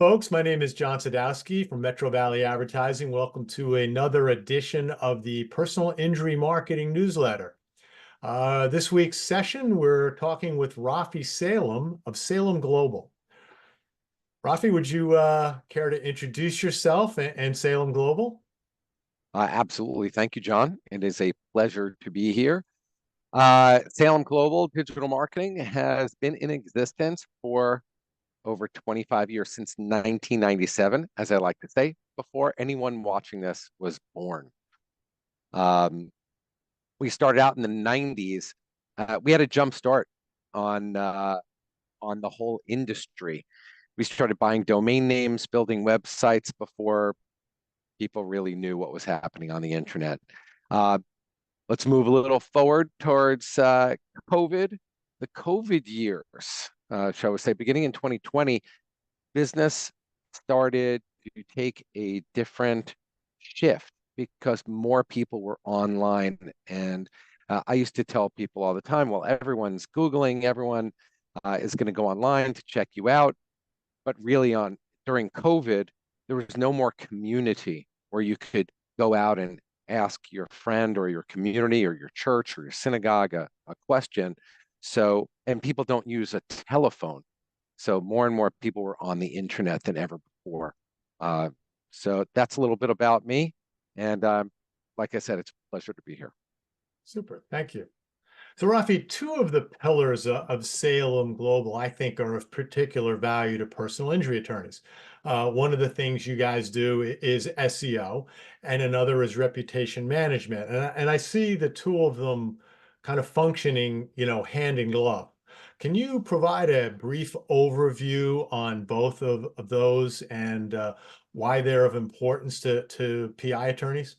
Folks, my name is John Sadowski from Metro Valley Advertising. Welcome to another edition of the Personal Injury Marketing Newsletter. This week's session, we're talking with Raphi Salem of Salem Global. Raphi, would you care to introduce yourself and Salem Global? Absolutely. Thank you, John. It is a pleasure to be here. Salem Global Digital Marketing has been in existence for over 25 years, since 1997, as I like to say, before anyone watching this was born. We started out in the 90s. We had a jump start on on the whole industry. We started buying domain names, building websites before people really knew what was happening on the internet. Uh, let's move a little forward towards COVID. The COVID years, shall we say, beginning in 2020, business started to take a different shift because more people were online. And I used to tell people all the time, well, everyone's Googling, everyone is going to go online to check you out. But really, during COVID, there was no more community where you could go out and ask your friend or your community or your church or your synagogue a question. So, and people don't use a telephone. So more and more people were on the internet than ever before. Uh, so that's a little bit about me. And like I said, it's a pleasure to be here. Super, thank you. So, Raphi, two of the pillars of Salem Global, I think, are of particular value to personal injury attorneys. One of the things you guys do is SEO, and another is reputation management. And I see the two of them kind of functioning, hand in glove. Can you provide a brief overview on both of those and why they're of importance to PI attorneys?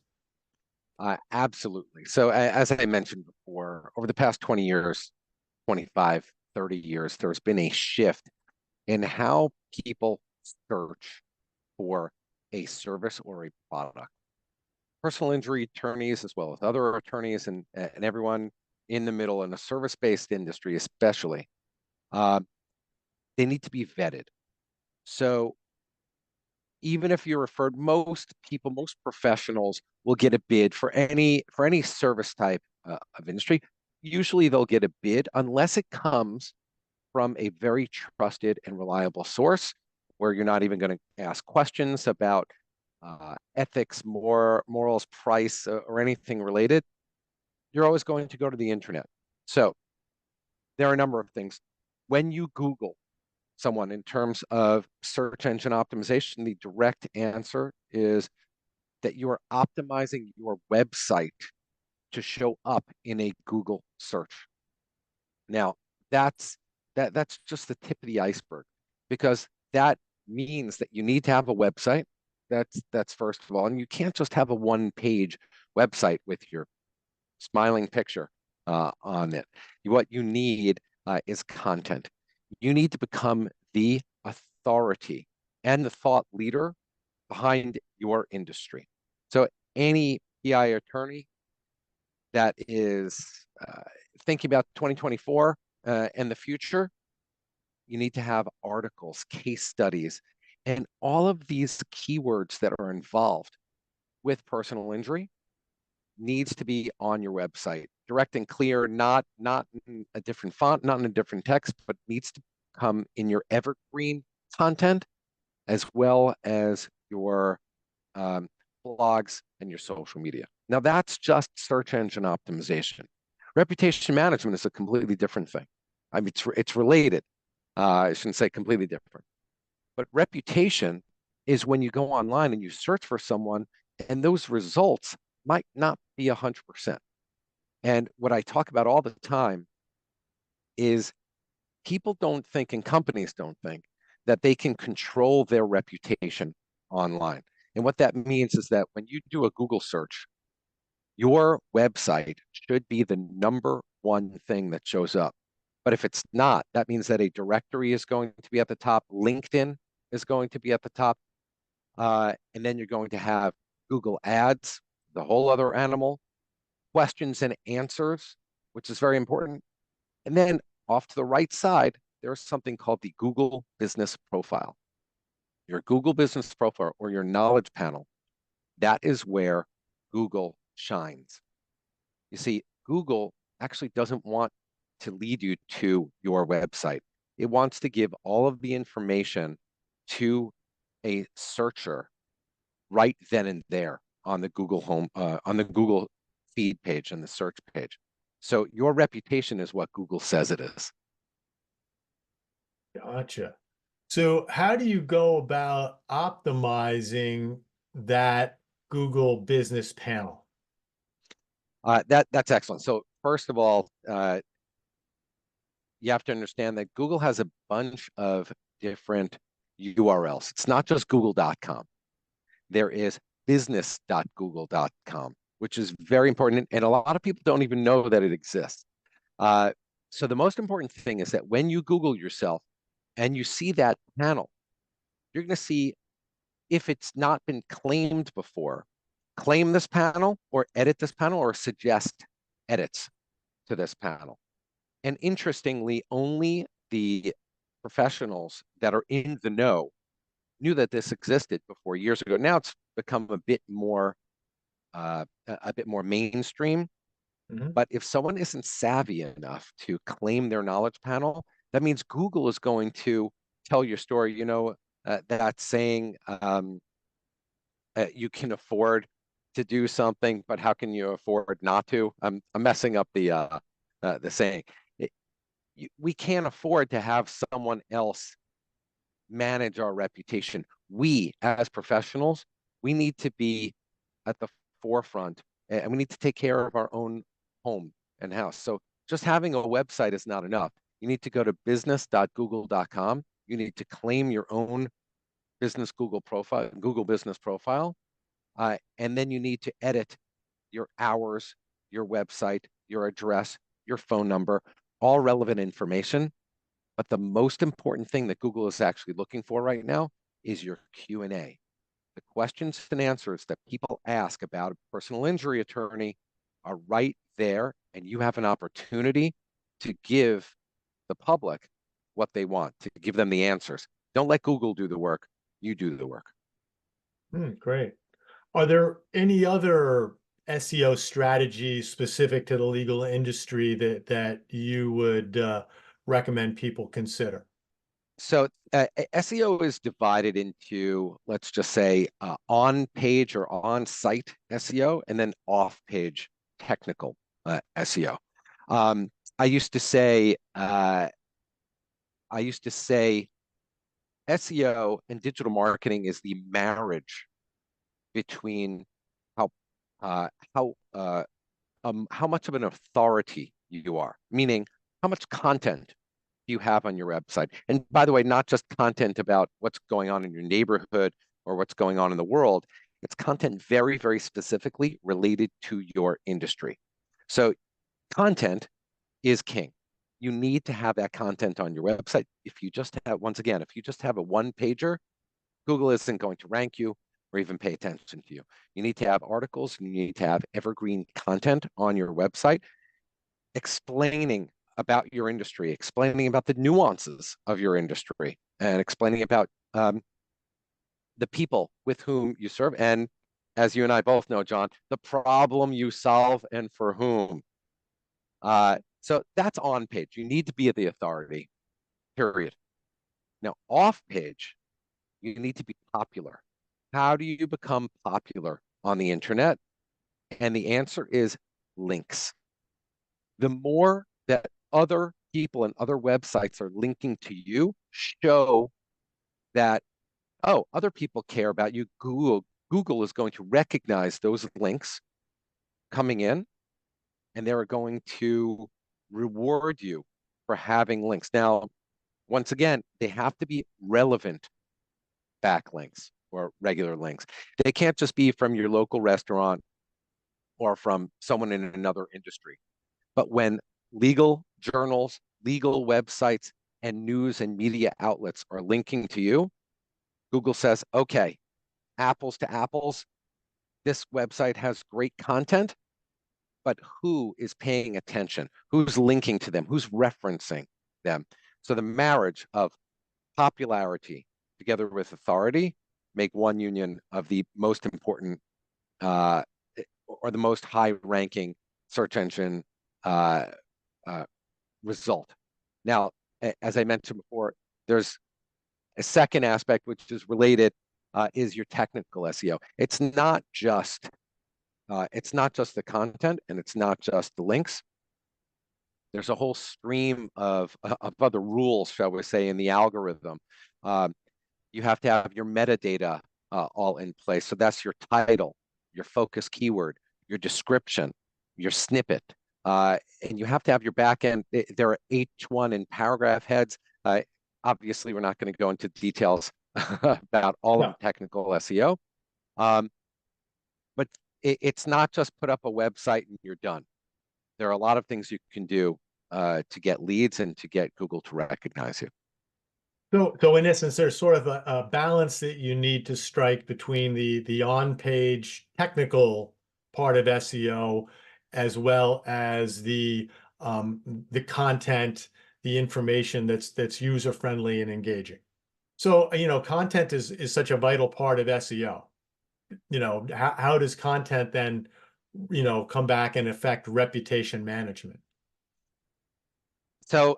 Absolutely. So as I mentioned before, over the past 20 years, 25, 30 years, there's been a shift in how people search for a service or a product. Personal injury attorneys, as well as other attorneys and everyone in the middle in a service-based industry, especially, uh, they need to be vetted. So even if you're referred, most people, most professionals will get a bid for any service type of industry. Usually they'll get a bid unless it comes from a very trusted and reliable source where you're not even going to ask questions about ethics, morals, price, or anything related. You're always going to go to the internet. So there are a number of things. When you Google someone in terms of search engine optimization, the direct answer is that you are optimizing your website to show up in a Google search. Now, that's just the tip of the iceberg, because that means that you need to have a website. That's first of all, and you can't just have a one-page website with your smiling picture on it. What you need is content. You need to become the authority and the thought leader behind your industry. So any PI attorney that is thinking about 2024 and the future, you need to have articles, case studies, and all of these keywords that are involved with personal injury needs to be on your website, direct and clear, not in a different font, not in a different text, but needs to come in your evergreen content as well as your um, blogs and your social media. Now that's just search engine optimization. Reputation management is a completely different thing. I mean, it's related. I shouldn't say completely different, but reputation is when you go online and you search for someone, and those results might not be 100%. And what I talk about all the time is people don't think, and companies don't think, that they can control their reputation online. And what that means is that when you do a Google search, your website should be the number one thing that shows up. But if it's not, that means that a directory is going to be at the top, LinkedIn is going to be at the top, and then you're going to have Google Ads, the whole other animal, questions and answers, which is very important. And then off to the right side, there's something called the Google Business Profile. your Google Business Profile or your knowledge panel, that is where Google shines. You see, Google actually doesn't want to lead you to your website. It wants to give all of the information to a searcher right then and there on the on the Google feed page and the search page. So your reputation is what Google says it is. Gotcha. So how do you go about optimizing that Google Business Panel? That's excellent. So first of all, you have to understand that Google has a bunch of different URLs. It's not just google.com. There is business.google.com, which is very important. And a lot of people don't even know that it exists. Uh, so the most important thing is that when you Google yourself and you see that panel, you're going to see if it's not been claimed before, claim this panel or edit this panel or suggest edits to this panel. And interestingly, only the professionals that are in the know knew that this existed before years ago. Now it's become a bit more mainstream. Mhm. But if someone isn't savvy enough to claim their knowledge panel, that means Google is going to tell your story. That saying, you can afford to do something, but how can you afford not to? I'm messing up the saying. We can't afford to have someone else manage our reputation. We, as professionals, we need to be at the forefront and we need to take care of our own home and house. So just having a website is not enough. You need to go to business.google.com. You need to claim your own business Google business profile. And then you need to edit your hours, your website, your address, your phone number, all relevant information. But the most important thing that Google is actually looking for right now is your Q&A. The questions and answers that people ask about a personal injury attorney are right there, and you have an opportunity to give the public what they want, to give them the answers. Don't let Google do the work. You do the work. Great. Are there any other SEO strategies specific to the legal industry that you would recommend people consider? So SEO is divided into, let's just say, on-page or on-site SEO, and then off-page technical SEO. Um, I used to say, SEO and digital marketing is the marriage between how uh, how uh, how much of an authority you are, meaning how much content you have on your website. And by the way, not just content about what's going on in your neighborhood or what's going on in the world, it's content very, very specifically related to your industry. So content is king. You need to have that content on your website. If you just have, once again, if you just have a one pager, Google isn't going to rank you or even pay attention to you. You need to have articles and you need to have evergreen content on your website explaining about your industry, explaining about the nuances of your industry, and explaining about the people with whom you serve. And as you and I both know, John, the problem you solve and for whom. So that's on page. You need to be the authority, period. Now, off page, you need to be popular. How do you become popular on the internet? And the answer is links. The more that other people and other websites are linking to you, show that, oh, other people care about you. Google is going to recognize those links coming in, and they're going to reward you for having links. Now, once again, they have to be relevant backlinks or regular links. They can't just be from your local restaurant or from someone in another industry. But when legal journals, legal websites, and news and media outlets are linking to you, Google says, okay, apples to apples, this website has great content, but who is paying attention? Who's linking to them? Who's referencing them? So the marriage of popularity, together with authority, make one union of the most important uh, or the most high-ranking search engine uh, uh, result. Now, as I mentioned before, there's a second aspect which is related, is your technical SEO. It's not just the content, and it's not just the links. There's a whole stream of other rules, shall we say, in the algorithm. Um, you have to have your metadata all in place. So that's your title, your focus keyword, your description, your snippet. And you have to have your backend. There are H1 and paragraph heads. Obviously, we're not going to go into details about all of No. the technical SEO. Um, but it's not just put up a website and you're done. There are a lot of things you can do to get leads and to get Google to recognize you. So in essence, there's sort of a balance that you need to strike between the on-page technical part of SEO as well as the content, the information that's user-friendly and engaging. So, content is such a vital part of SEO. How does content then, come back and affect reputation management? So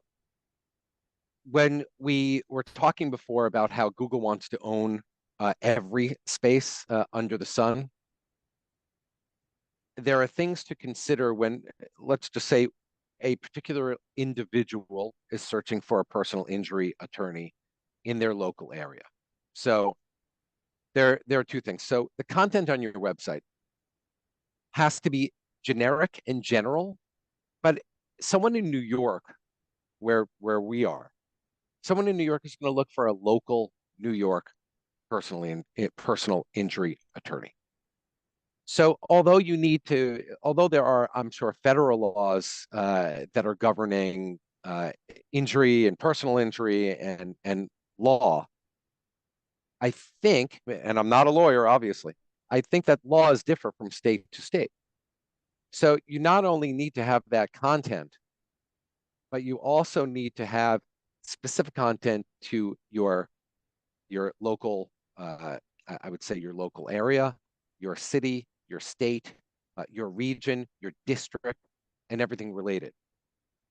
when we were talking before about how Google wants to own every space under the sun, there are things to consider when, let's just say, a particular individual is searching for a personal injury attorney in their local area. So there are two things. So the content on your website has to be generic and general, but someone in New York, where we are, someone in New York is going to look for a local New York personal injury attorney. So although there are, I'm sure, federal laws that are governing injury and personal injury and law, I think, and I'm not a lawyer, obviously, I think that laws differ from state to state. So you not only need to have that content, but you also need to have specific content to your local, I would say your local area, your city, your state, your region, your district, and everything related.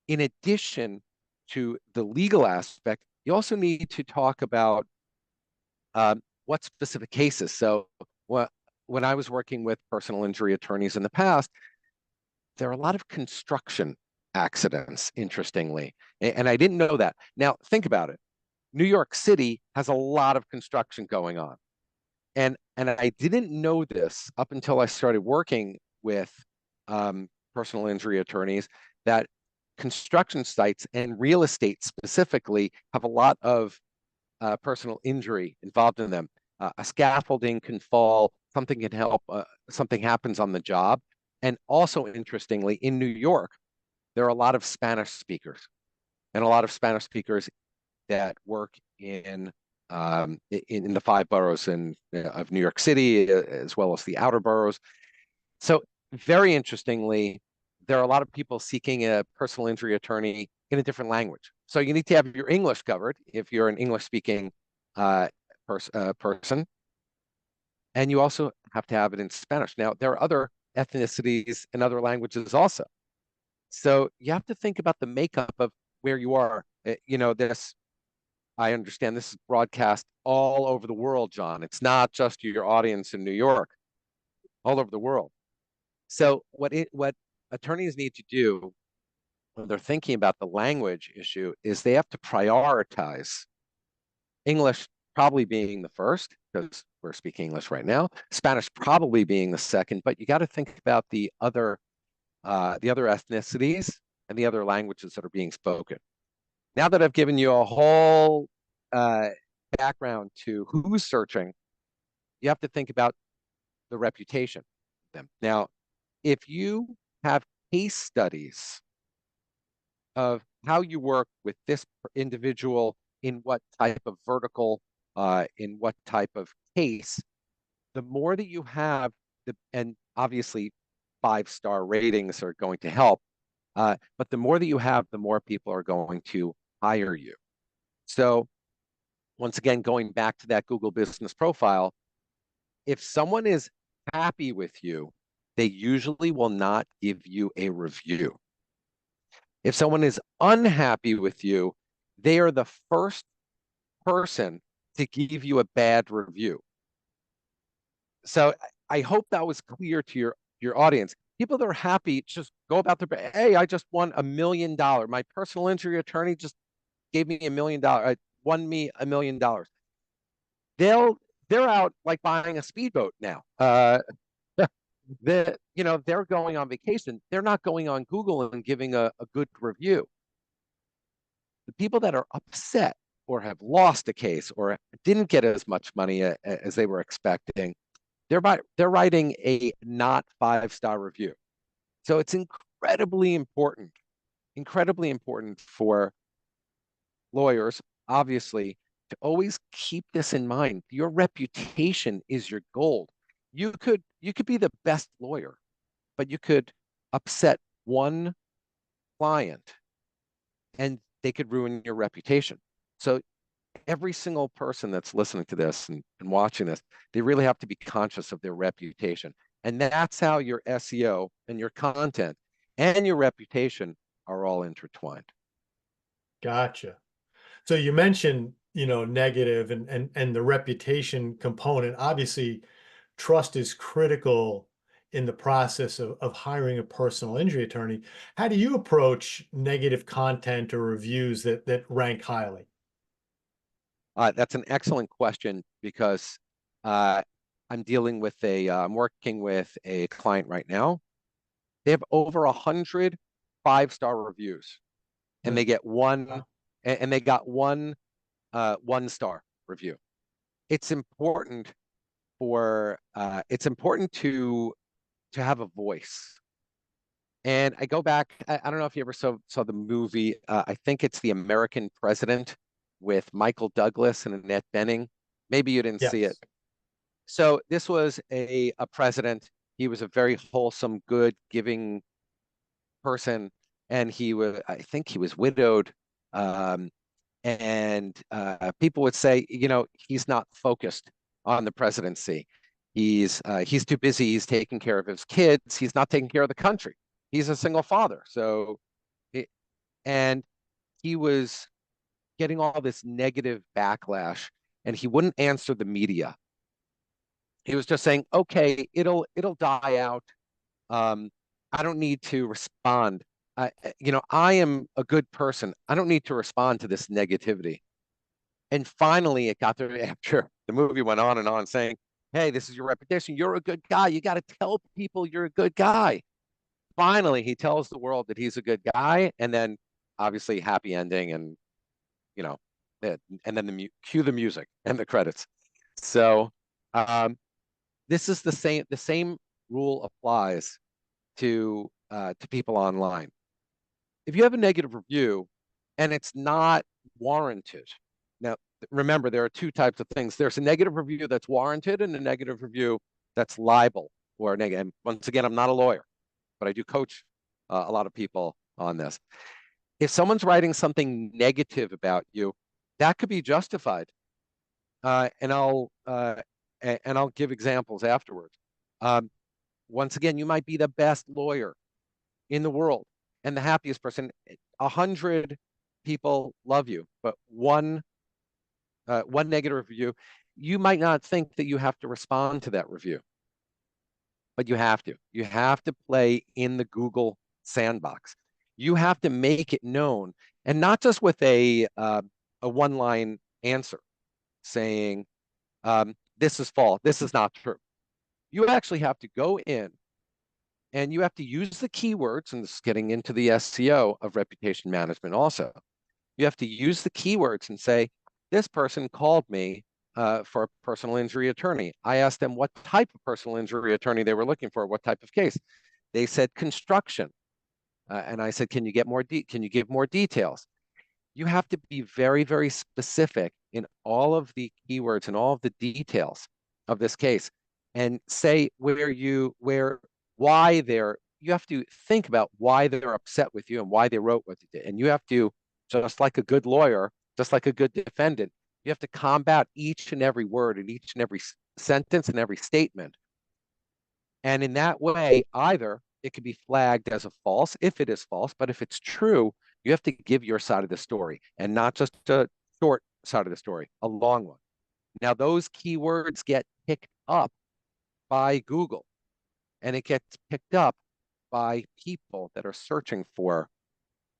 In addition to the legal aspect, you also need to talk about what specific cases. So when I was working with personal injury attorneys in the past, there are a lot of construction accidents, interestingly. And I didn't know that. Now, think about it. New York City has a lot of construction going on. And I didn't know this up until I started working with personal injury attorneys, that construction sites and real estate specifically have a lot of personal injury involved in them. A scaffolding can fall, something can help, something happens on the job. And also, interestingly, in New York, there are a lot of Spanish speakers and a lot of Spanish speakers that work in the five boroughs of New York City, as well as the outer boroughs. So very interestingly, there are a lot of people seeking a personal injury attorney in a different language. So you need to have your English covered if you're an English-speaking person, and you also have to have it in Spanish. Now, there are other ethnicities and other languages also. So you have to think about the makeup of where you are. I understand this is broadcast all over the world, John. It's not just your audience in New York, all over the world. So what attorneys need to do when they're thinking about the language issue is they have to prioritize English probably being the first, because we're speaking English right now, Spanish probably being the second, but you got to think about the other ethnicities and the other languages that are being spoken. Now that I've given you a whole uh, background to who's searching, you have to think about the reputation of them. Now, if you have case studies of how you work with this individual in what type of vertical, in what type of case, the more that you have, and obviously 5-star ratings are going to help, but the more that you have, the more people are going to hire you. So once again, going back to that Google business profile, if someone is happy with you, they usually will not give you a review. If someone is unhappy with you, they are the first person to give you a bad review. So I hope that was clear to your audience. People that are happy just go about their, hey, I just won $1 million. My personal injury attorney just gave me $1 million, won me $1 million. They'll they're out like buying a speedboat now. They're going on vacation. They're not going on Google and giving a good review. The people that are upset or have lost a case or didn't get as much money as they were expecting, they're writing a not 5-star review. So it's incredibly important for lawyers, obviously, to always keep this in mind. Your reputation is your gold. You could be the best lawyer, but you could upset one client and they could ruin your reputation. So every single person that's listening to this and watching this, they really have to be conscious of their reputation. And that's how your SEO and your content and your reputation are all intertwined. Gotcha. So you mentioned, negative and the reputation component. Obviously, trust is critical in the process of hiring a personal injury attorney. How do you approach negative content or reviews that rank highly? That's an excellent question because uh, I'm working with a client right now. They have over 100 5-star reviews, and Hmm. they get one, Wow. and they got one 1-star review. It's important it's important to have a voice. And I go back, I don't know if you ever saw the movie, I think it's The American President with Michael Douglas and Annette Bening. Maybe you didn't see it. Yes. So this was a president. He was a very wholesome, good, giving person, and I think he was widowed. Um, and people would say, he's not focused on the presidency. He's too busy. He's taking care of his kids. He's not taking care of the country. He's a single father. And he was getting all this negative backlash, and he wouldn't answer the media. He was just saying, "Okay, it'll die out. Um, I don't need to respond. I am a good person. I don't need to respond to this negativity." And finally, it got there after the movie went on saying, "Hey, this is your reputation. You're a good guy. You got to tell people you're a good guy." Finally, he tells the world that he's a good guy, and then obviously happy ending, and you know, and then cue the music and the credits. So this is the same rule applies to people online. If you have a negative review and it's not warranted, now remember there are two types of things. There's a negative review that's warranted and a negative review that's libel or negative. And once again, I'm not a lawyer, but I do coach a lot of people on this. If someone's writing something negative about you, that could be justified, uh, and I'll uh, and I'll give examples afterwards. Um, Once again, you might be the best lawyer in the world and the happiest person. 100 people love you, but one negative review, you might not think that you have to respond to that review, but you have to. You have to play in the Google sandbox. You have to make it known, and not just with a one-line answer saying this is false, this is not true. You actually have to go in and you have to use the keywords, and this is getting into the SEO of reputation management also. You have to use the keywords and say, this person called me for a personal injury attorney. I asked them what type of personal injury attorney they were looking for, what type of case. They said construction. And I said, can you give more details? You have to be very, very specific in all of the keywords and all of the details of this case and say why you have to think about why they're upset with you and why they wrote what they did. And you have to, just like a good lawyer, just like a good defendant, You have to combat each and every word and each and every sentence and every statement. And in that way, either it could be flagged as a false if it is false, but if it's true, you have to give your side of the story and not just a short side of the story, a long one. Now, those keywords get picked up by Google, and it gets picked up by people that are searching for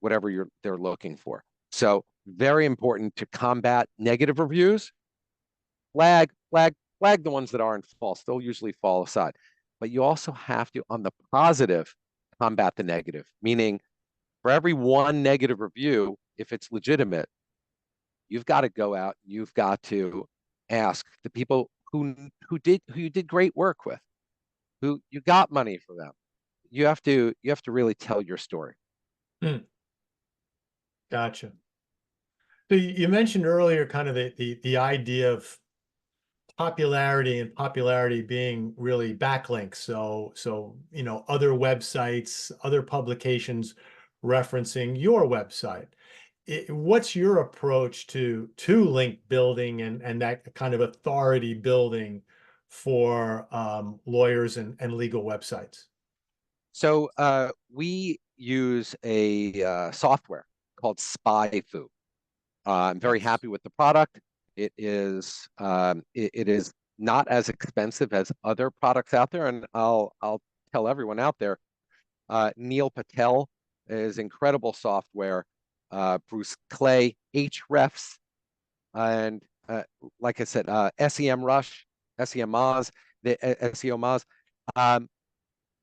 whatever they're looking for. So very important to combat negative reviews. Flag the ones that aren't false. They'll usually fall aside. But you also have to, on the positive, combat the negative. Meaning, for every one negative review, if it's legitimate, you've got to go out. You've got to ask the people who you did great work with, who you got money for them. You have to really tell your story. Hmm, gotcha. So you mentioned earlier kind of the idea of popularity and popularity being really backlinks. So other websites, other publications referencing your website. What's your approach to link building and that kind of authority building for lawyers and legal websites? So we use a software called SpyFu. I'm very Yes. happy with the product. It is not as expensive as other products out there, and I'll tell everyone out there. Neil Patel is incredible software. Bruce Clay, Hrefs, and like I said, SEM Rush, SEM Moz, the SEO Moz. Um,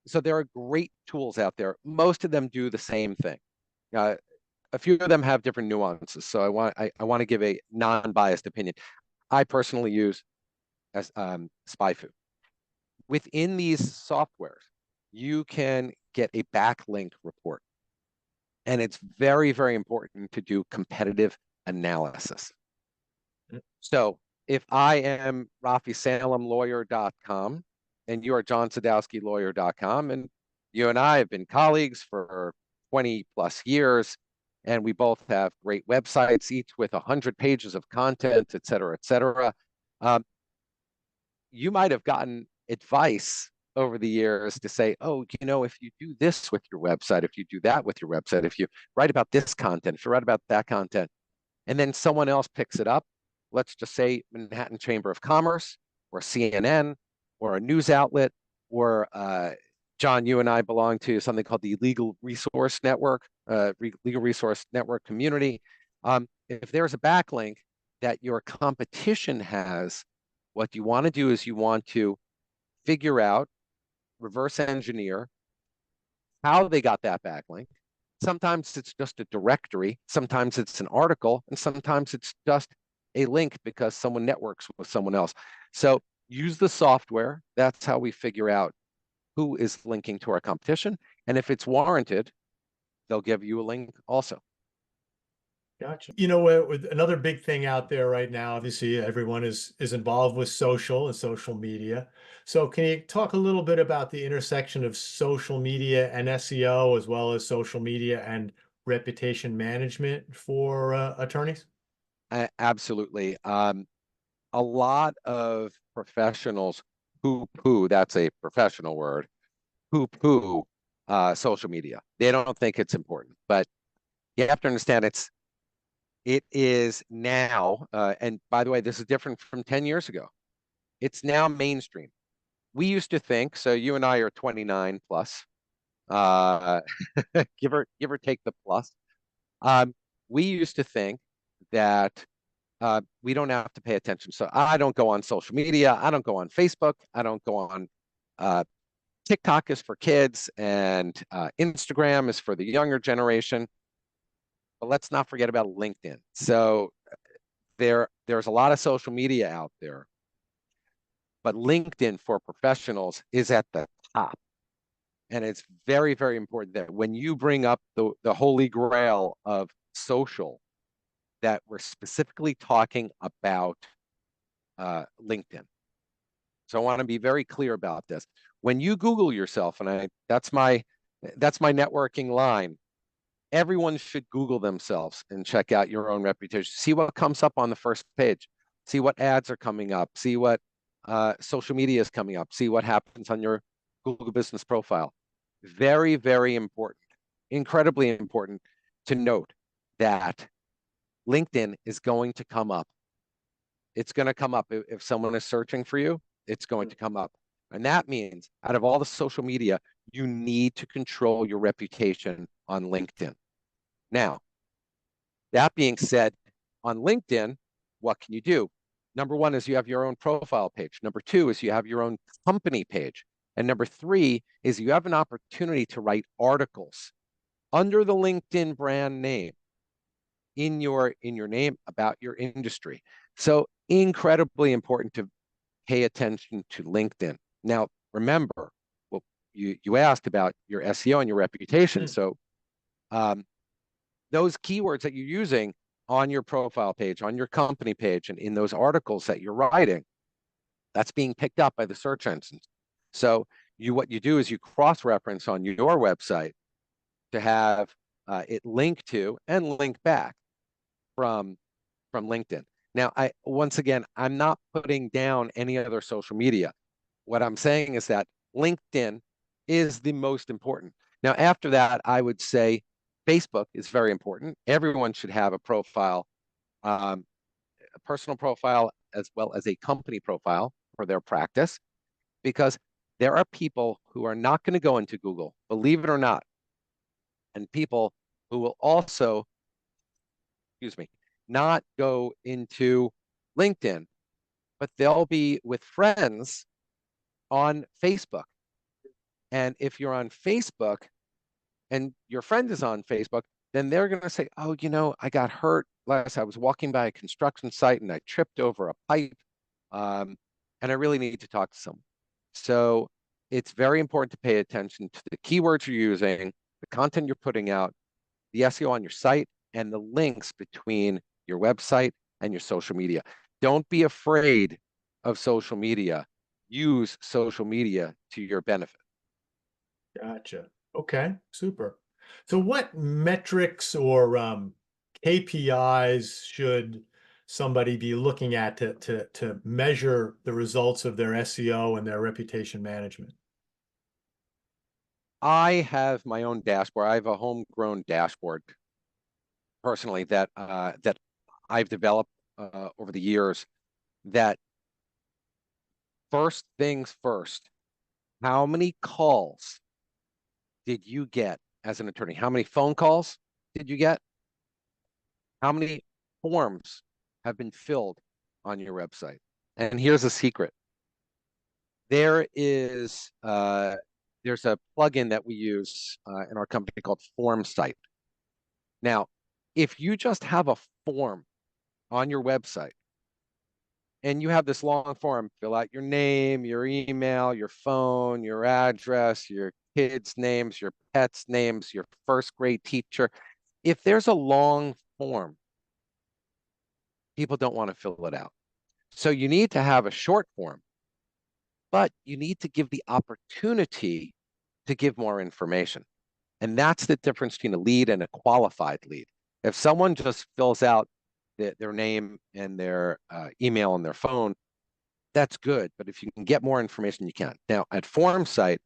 so there are great tools out there. Most of them do the same thing. Uh, a few of them have different nuances. So I want to give a non-biased opinion. I personally use SpyFu. Within these softwares, you can get a backlink report, and it's very, very important to do competitive analysis. So if I am Raphi Salem lawyer.com and you are John Sadowski lawyer.com, and you and I have been colleagues for 20 plus years, and we both have great websites, each with 100 pages of content, et cetera, et cetera. Um, you might have gotten advice over the years to say, oh, if you do this with your website, if you do that with your website, if you write about this content, if you write about that content, and then someone else picks it up, let's just say Manhattan Chamber of Commerce or CNN or a news outlet, or John, you and I belong to something called the Legal Resource Network, Legal Resource Network community. If there's a backlink that your competition has, what you want to do is you want to figure out, reverse engineer how they got that backlink. Sometimes it's just a directory, sometimes it's an article, and sometimes it's just a link because someone networks with someone else. So use the software. That's how we figure out who is linking to our competition. And if it's warranted, they'll give you a link also. Gotcha. With another big thing out there right now, obviously everyone is involved with social and social media. So can you talk a little bit about the intersection of social media and SEO, as well as social media and reputation management for attorneys? Absolutely. A lot of professionals poo-poo, that's a professional word, poo-poo social media. They don't think it's important, but you have to understand it is now, and by the way, this is different from 10 years ago. It's now mainstream. We used to think, so you and I are 29 plus, uh, give or take the plus. Um, we used to think that we don't have to pay attention. So I don't go on social media. I don't go on Facebook. I don't go on uh, TikTok is for kids, and Instagram is for the younger generation. But let's not forget about LinkedIn. So there's a lot of social media out there, but LinkedIn for professionals is at the top. And it's very, very important that when you bring up the holy grail of social, that we're specifically talking about LinkedIn. So I want to be very clear about this. When you Google yourself, and that's my networking line. Everyone should Google themselves and check out your own reputation. See what comes up on the first page. See what ads are coming up. See what social media is coming up. See what happens on your Google business profile. Very, very important, incredibly important to note that LinkedIn is going to come up. It's going to come up. If someone is searching for you, it's going to come up. And that means out of all the social media, you need to control your reputation on LinkedIn. Now, that being said, on LinkedIn, what can you do? Number one is you have your own profile page. Number two is you have your own company page. And number three is you have an opportunity to write articles under the LinkedIn brand name in your name about your industry. So incredibly important to pay attention to LinkedIn. Now, remember, well, you asked about your SEO and your reputation. Mm. So those keywords that you're using on your profile page, on your company page, and in those articles that you're writing, that's being picked up by the search engines. So what you do is you cross-reference on your website to have it link to and link back from LinkedIn. Now, once again, I'm not putting down any other social media. What I'm saying is that LinkedIn is the most important. Now, after that, I would say Facebook is very important. Everyone should have a profile, a personal profile, as well as a company profile for their practice, because there are people who are not going to go into Google, believe it or not, and people who will also, excuse me, not go into LinkedIn, but they'll be with friends on Facebook. And if you're on Facebook and your friend is on Facebook, then they're going to say, oh, I got hurt last. I was walking by a construction site and I tripped over a pipe. And I really need to talk to someone. So it's very important to pay attention to the keywords you're using, the content you're putting out, the SEO on your site, and the links between your website and your social media. Don't be afraid of social media. Use social media to your benefit. Gotcha. Okay, super. So what metrics or KPIs should somebody be looking at to measure the results of their SEO and their reputation management? I have my own dashboard. I have a homegrown dashboard personally that I've developed over the years. That first things first, how many calls did you get as an attorney? How many phone calls did you get? How many forms have been filled on your website? And here's a secret. There's a plugin that we use in our company called FormSite. Now, if you just have a form on your website and you have this long form, fill out your name, your email, your phone, your address, your kids' names, your pets' names, your first grade teacher. If there's a long form, people don't want to fill it out. So you need to have a short form, but you need to give the opportunity to give more information. And that's the difference between a lead and a qualified lead. If someone just fills out their name and their email and their phone, that's good. But if you can get more information, you can. Now, at FormSite,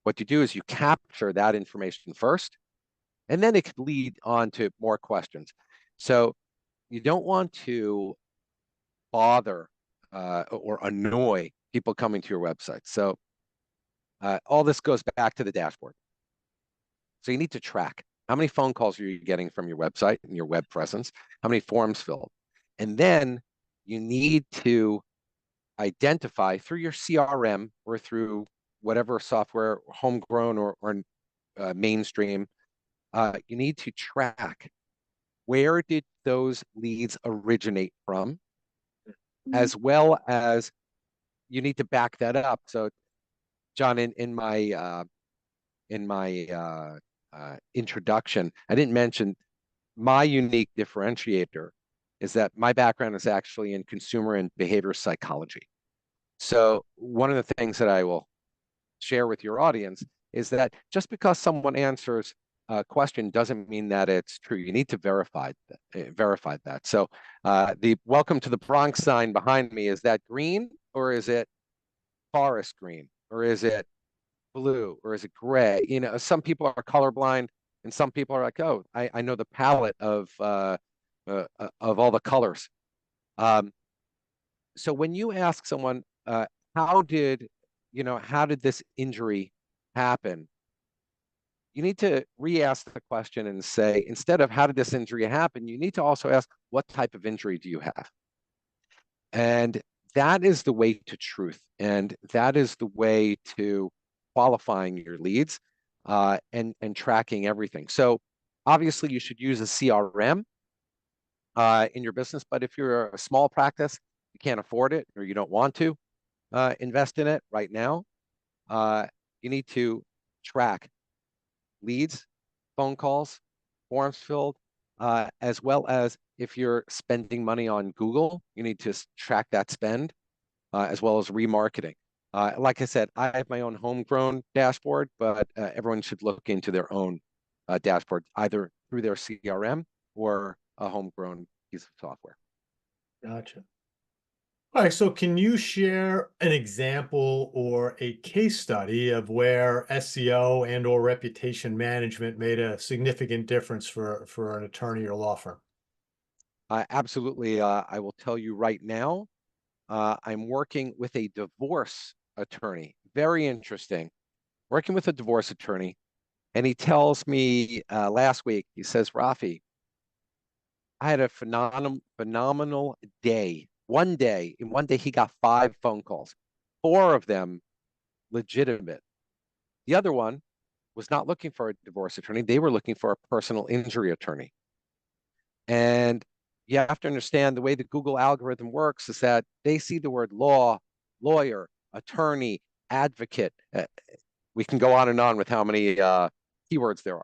what you do is you capture that information first, and then it could lead on to more questions. So you don't want to bother or annoy people coming to your website. So all this goes back to the dashboard. So you need to track how many phone calls are you getting from your website and your web presence, how many forms filled. And then you need to identify through your CRM or through whatever software, homegrown or mainstream, you need to track where did those leads originate from, as well as you need to back that up. So, John, in my introduction, I didn't mention my unique differentiator is that my background is actually in consumer and behavior psychology. So one of the things that I will share with your audience is that just because someone answers question doesn't mean that it's true. You need to verify that. So the welcome to the Bronx sign behind me, is that green, or is it forest green, or is it blue, or is it gray? You know, some people are colorblind, and some people are like, oh, I know the palette of all the colors. Um, so when you ask someone, how did how did this injury happen? You need to re-ask the question and say, instead of how did this injury happen, you need to also ask, what type of injury do you have? And that is the way to truth. And that is the way to qualifying your leads and tracking everything. So obviously you should use a CRM in your business, but if you're a small practice, you can't afford it or you don't want to invest in it right now, you need to track leads, phone calls, forms filled, as well as if you're spending money on Google, you need to track that spend, as well as remarketing. Like I said, I have my own homegrown dashboard, but everyone should look into their own dashboard, either through their CRM or a homegrown piece of software. Gotcha. All right, so can you share an example or a case study of where SEO and or reputation management made a significant difference for an attorney or law firm? Absolutely. I will tell you right now, I'm working with a divorce attorney. Very interesting. Working with a divorce attorney, and he tells me last week, he says, Raphi, I had a phenomenal day. In one day, he got 5 phone calls, 4 of them legitimate. The other one was not looking for a divorce attorney. They were looking for a personal injury attorney. And you have to understand the way the Google algorithm works is that they see the word law, lawyer, attorney, advocate. We can go on and on with how many keywords there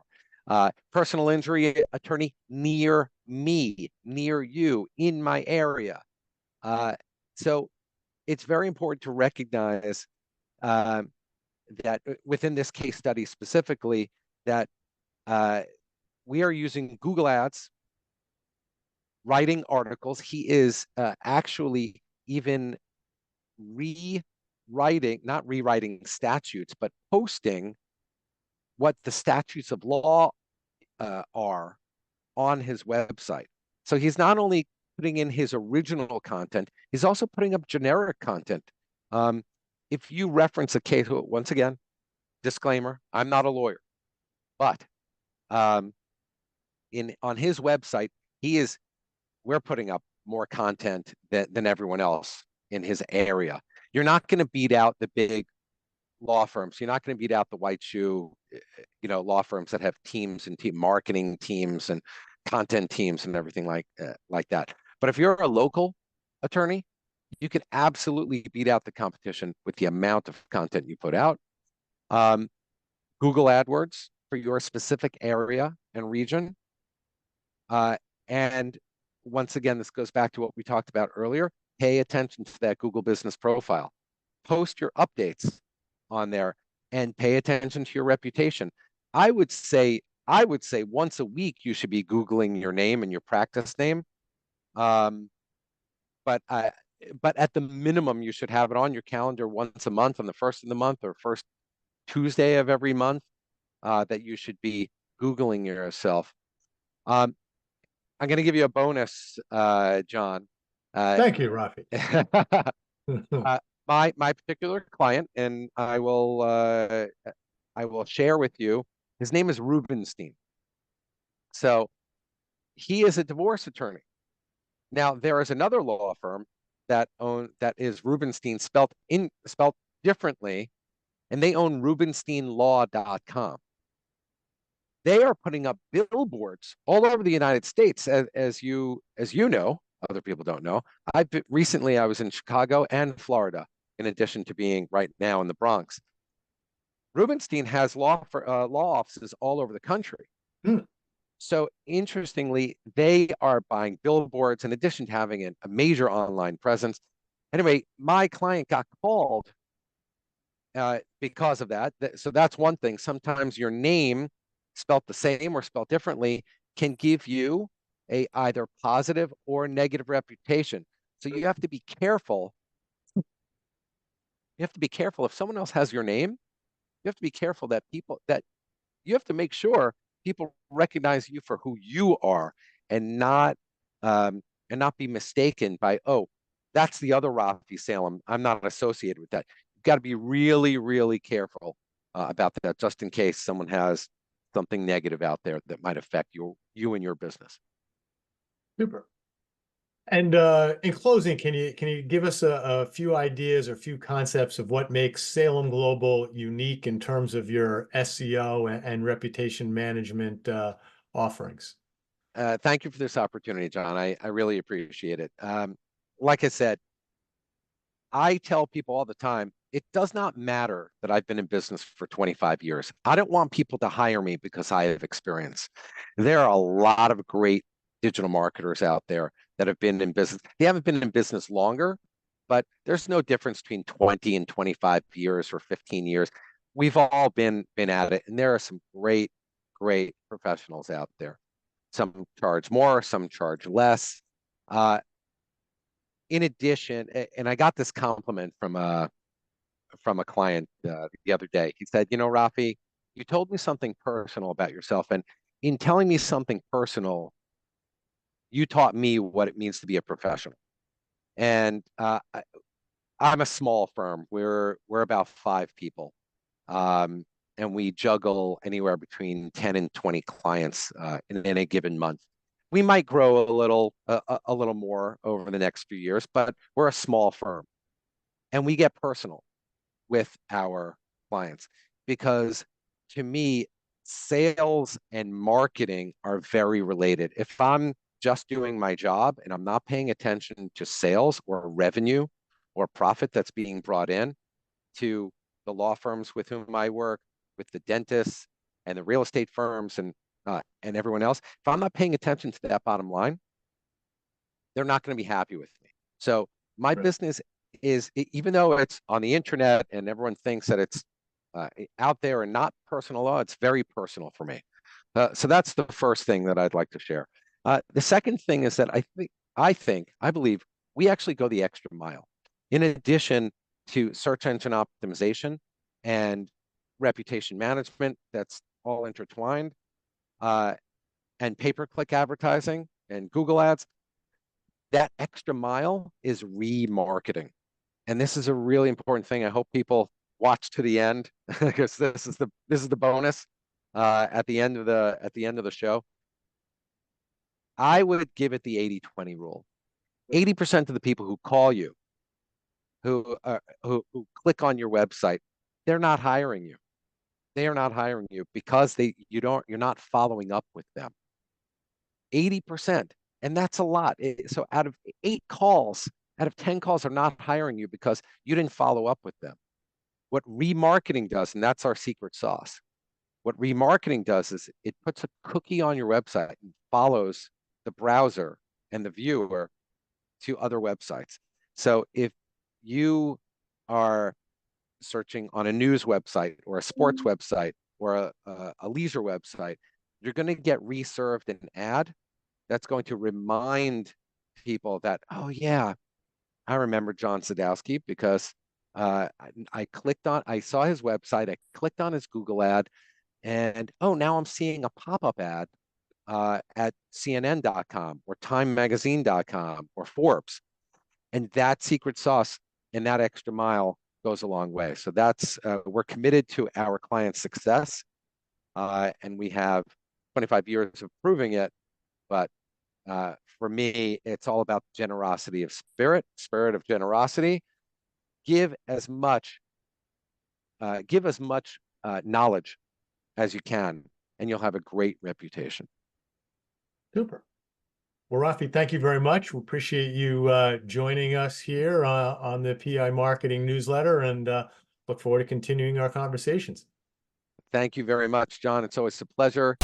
are. Personal injury attorney near me, near you, in my area. So it's very important to recognize that within this case study specifically, that we are using Google Ads, writing articles. He is actually even not rewriting statutes, but posting what the statutes of law are on his website. So he's not only putting in his original content, he's also putting up generic content. If you reference a case, once again, disclaimer, I'm not a lawyer, but on his website, we're putting up more content than everyone else in his area. You're not going to beat out the big law firms. You're not going to beat out the white shoe, law firms that have teams and team marketing teams and content teams and everything like that. But if you're a local attorney, you can absolutely beat out the competition with the amount of content you put out. Google AdWords for your specific area and region. And once again, this goes back to what we talked about earlier. Pay attention to that Google business profile. Post your updates on there and pay attention to your reputation. I would say once a week you should be Googling your name and your practice name. But at the minimum, you should have it on your calendar once a month, on the first of the month or first Tuesday of every month, that you should be Googling yourself. I'm going to give you a bonus, John. Thank you, Raphi. My particular client, and I will share with you. His name is Rubenstein. So he is a divorce attorney. Now there is another law firm that is Rubenstein spelt differently, and they own RubensteinLaw.com. They are putting up billboards all over the United States, as you know. Other people don't know. Recently I was in Chicago and Florida, in addition to being right now in the Bronx. Rubenstein has law offices all over the country. Hmm. So interestingly, they are buying billboards in addition to having a major online presence. Anyway, my client got called because of that. So that's one thing. Sometimes your name spelt the same or spelt differently, can give you a either positive or negative reputation. So you have to be careful. You have to be careful if someone else has your name. You have to be careful that you have to make sure people recognize you for who you are and not um, and not be mistaken by, oh, that's the other Raphi Salem. I'm not associated with that. You've got to be really, really careful about that, just in case someone has something negative out there that might affect you and your business. Super. And in closing, can you give us a few ideas or a few concepts of what makes Salem Global unique in terms of your SEO and reputation management offerings? Thank you for this opportunity, John. I really appreciate it. Like I said, I tell people all the time, it does not matter that I've been in business for 25 years. I don't want people to hire me because I have experience. There are a lot of great digital marketers out there that have been in business. They haven't been in business longer, but there's no difference between 20 and 25 years or 15 years. We've all been at it, and there are some great professionals out there. Some charge more, some charge less. Uh, in addition, and I got this compliment from a client the other day. He said, Rafi, you told me something personal about yourself, and in telling me something personal, you taught me what it means to be a professional. And I'm a small firm. We're about 5 people, um, and we juggle anywhere between 10 and 20 clients in a given month. We might grow a little more over the next few years, but we're a small firm, and we get personal with our clients because, to me, sales and marketing are very related. If I'm just doing my job and I'm not paying attention to sales or revenue or profit that's being brought in to the law firms with whom I work, with the dentists and the real estate firms and everyone else, if I'm not paying attention to that bottom line, they're not going to be happy with me. So my Right. business is, even though it's on the internet and everyone thinks that it's out there and not personal law, it's very personal for me. So that's the first thing that I'd like to share. The second thing is that I believe we actually go the extra mile. In addition to search engine optimization and reputation management, that's all intertwined, uh, and pay-per-click advertising and Google ads, that extra mile is remarketing. And this is a really important thing. I hope people watch to the end because this is the bonus at the end of the show. I would give it the 80-20 rule. 80% of the people who call you, who click on your website, they're not hiring you. They are not hiring you because you're not following up with them. 80%. And that's a lot. So out of 8 calls, out of 10 calls are not hiring you because you didn't follow up with them. What remarketing does, and that's our secret sauce, what remarketing does is it puts a cookie on your website and follows the browser and the viewer to other websites. So if you are searching on a news website or a sports website or a leisure website, you're going to get reserved an ad that's going to remind people that, oh yeah, I remember John Sadowski because I saw his website, I clicked on his Google ad, and oh, now I'm seeing a pop-up ad at CNN.com or TimeMagazine.com or Forbes. And that secret sauce and that extra mile goes a long way. So we're committed to our clients' success, and we have 25 years of proving it. But for me, it's all about generosity of spirit of generosity. Give as much, knowledge as you can, and you'll have a great reputation. Super. Well, Raphi, thank you very much. We appreciate you joining us here on the PI Marketing newsletter and look forward to continuing our conversations. Thank you very much, John. It's always a pleasure.